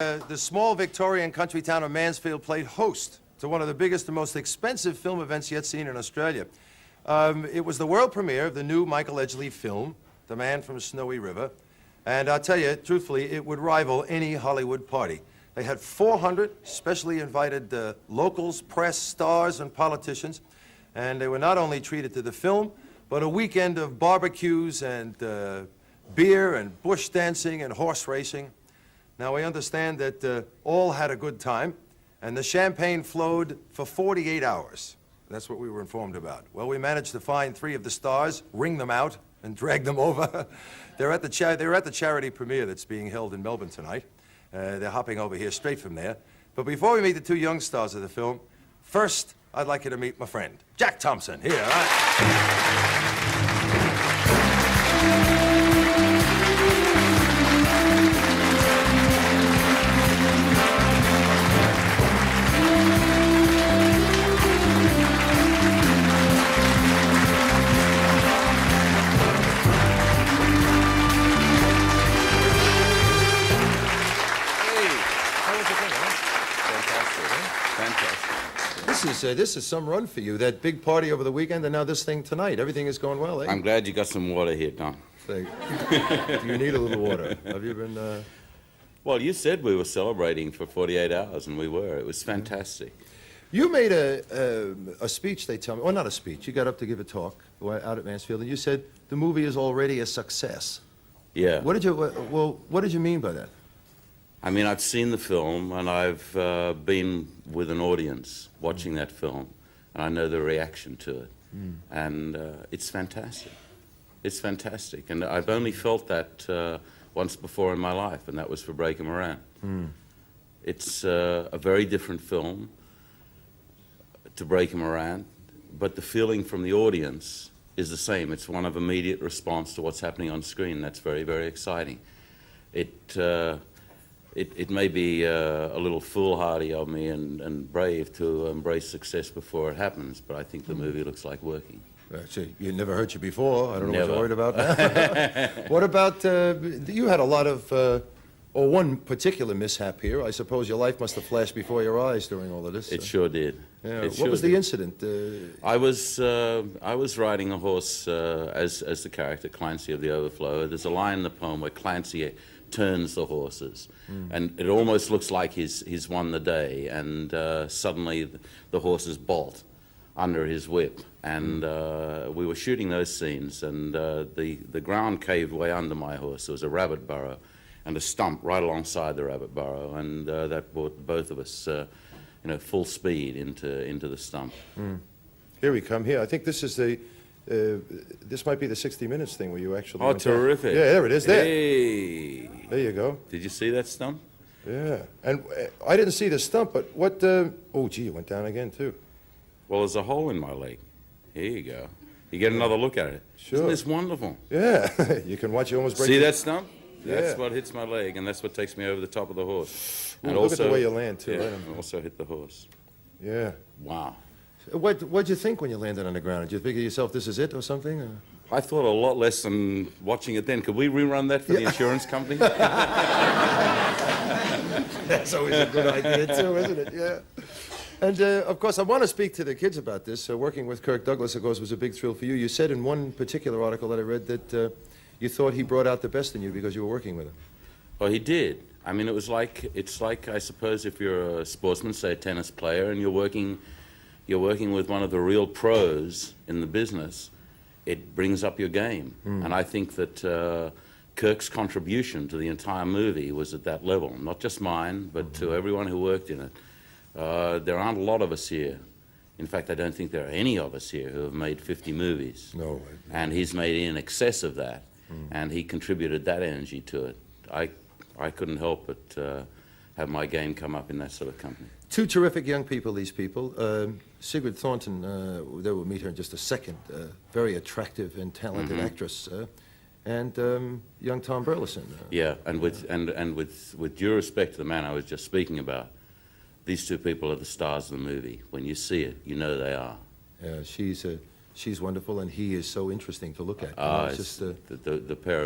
The small Victorian country town of Mansfield played host to one of the biggest and most expensive film events yet seen in Australia. It was the world premiere of the new Michael Edgley film, The Man from Snowy River. And I'll tell you, truthfully, it would rival any Hollywood party. They had 400 specially invited locals, press, stars, and politicians. And they were not only treated to the film, but a weekend of barbecues and beer and bush dancing and horse racing. Now, we understand that all had a good time, and the champagne flowed for 48 hours. That's what we were informed about. Well, we managed to find 3 of the stars, wring them out, and drag them over. They're at the charity premiere that's being held in Melbourne tonight. They're hopping over here straight from there. But before we meet the 2 young stars of the film, first, I'd like you to meet my friend, Jack Thompson. Here, all right? This is some run for you. That big party over the weekend, and now this thing tonight. Everything is going well, eh? I'm glad you got some water here, Don. Do you need a little water? Have you been... Well, you said we were celebrating for 48 hours, and we were. It was fantastic. You made a speech, they tell me. Well, not a speech. You got up to give a talk out at Mansfield, and you said the movie is already a success. Yeah. What did you mean by that? I mean, I've seen the film, and I've been with an audience watching that film, and I know the reaction to it. And it's fantastic. It's fantastic. And I've only felt that once before in my life, and that was for Breaking Moran. It's a very different film to Breaking Moran, but the feeling from the audience is the same. It's one of immediate response to what's happening on screen. That's very, very exciting. It may be a little foolhardy of me and brave to embrace success before it happens, but I think the movie looks like working. See, it never hurt you before. I don't know Never. what you're worried about now. What about, you had a lot of, or one particular mishap here. I suppose your life must have flashed before your eyes during all of this. It sure did. Yeah. It What sure was the did. incident? I was riding a horse as the character, Clancy of the Overflow. There's a line in the poem where Clancy turns the horses, and it almost looks like he's won the day, and suddenly the horses bolt under his whip, and we were shooting those scenes, and the ground caved way under my horse. There was a rabbit burrow and a stump right alongside the rabbit burrow, and that brought both of us full speed into the stump. Here we come. Here, I think this is the. This might be the 60 Minutes thing where you actually... Oh, terrific. Yeah, there it is. There. Hey. There you go. Did you see that stump? Yeah. And I didn't see the stump, but what... oh, gee, it went down again, too. Well, there's a hole in my leg. Here you go. You get another look at it. Sure. Isn't this wonderful? Yeah. You can watch you almost break... See that stump? That's Yeah. what hits my leg, and that's what takes me over the top of the horse. Ooh, And look also, at the way you land, too. Yeah, Right? and also hit the horse. Yeah. Wow. What'd you think when you landed on the ground? Did you think of yourself, this is it, or something? Or? I thought a lot less than watching it then. Could we rerun that for the insurance company? That's always a good idea, too, isn't it? Yeah. And, of course, I want to speak to the kids about this. Working with Kirk Douglas, of course, was a big thrill for you. You said in one particular article that I read that you thought he brought out the best in you because you were working with him. Well, he did. I mean, it's like, I suppose, if you're a sportsman, say a tennis player, and you're working with one of the real pros in the business, it brings up your game. And I think that Kirk's contribution to the entire movie was at that level. Not just mine, but to everyone who worked in it. There aren't a lot of us here. In fact, I don't think there are any of us here who have made 50 movies. No. And he's made in excess of that. And he contributed that energy to it. I couldn't help but have my game come up in that sort of company. 2 terrific young people, these people. Sigrid Thornton, they will meet her in just a second. Very attractive and talented actress. And young Tom Burleson. Yeah, and with due respect to the man I was just speaking about, these 2 people are the stars of the movie. When you see it, you know they are. Yeah, she's wonderful, and he is so interesting to look at. It's just the pair